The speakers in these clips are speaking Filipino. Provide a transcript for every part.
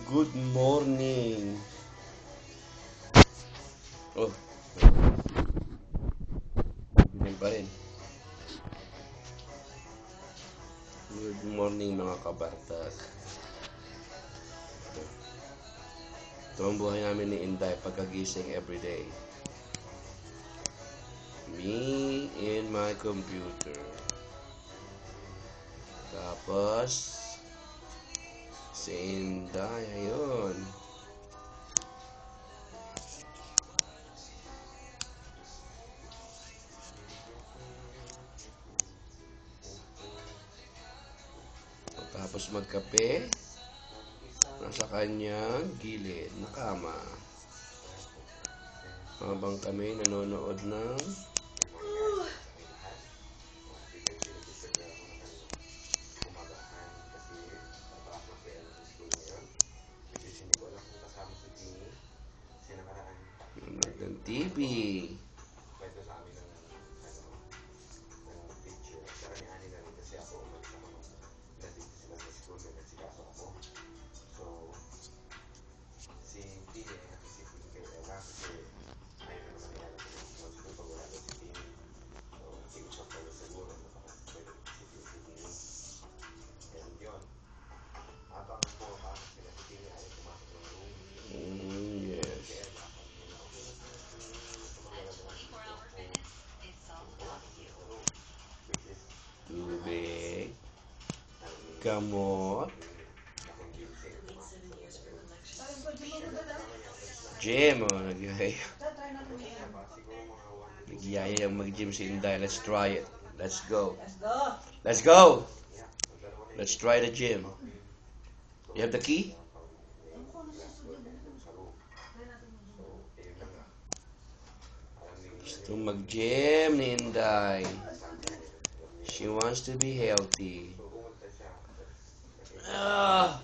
Good morning. Oh, ganyan pa rin. Good morning mga kabartag. Ito ang buhay namin ni Inday pagkagising everyday. Me in my computer. Tapos, si Inday, ayun. Tapos magkape. Nasa kanyang gilid na kama. Habang kami nanonood ng TV. Yes. Tubig. Gamot. Gym. Oh, nagyaya yung mag-gym si Inday. Let's try it. Let's go. Let's go. Let's try the gym. You have the key? Gusto mag-gym ni Inday. She wants to be healthy. Ah!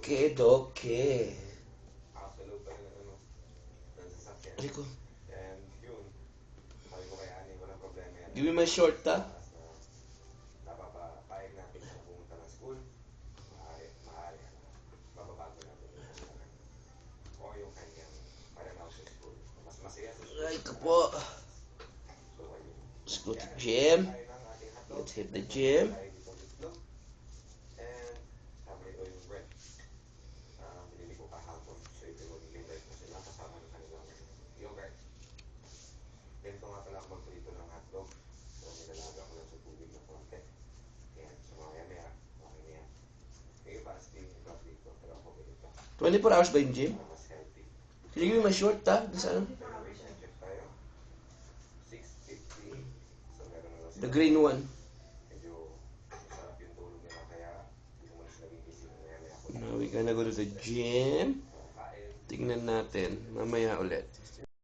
Okay, okay. Rico. Give me my short, ta? Ay, kapo. Let's go to the gym. Let's hit the gym. "24 hours ba yung gym? Can you give me my short, ta? The green one. Now we're gonna go to the gym. Tingnan natin. Mamaya ulit.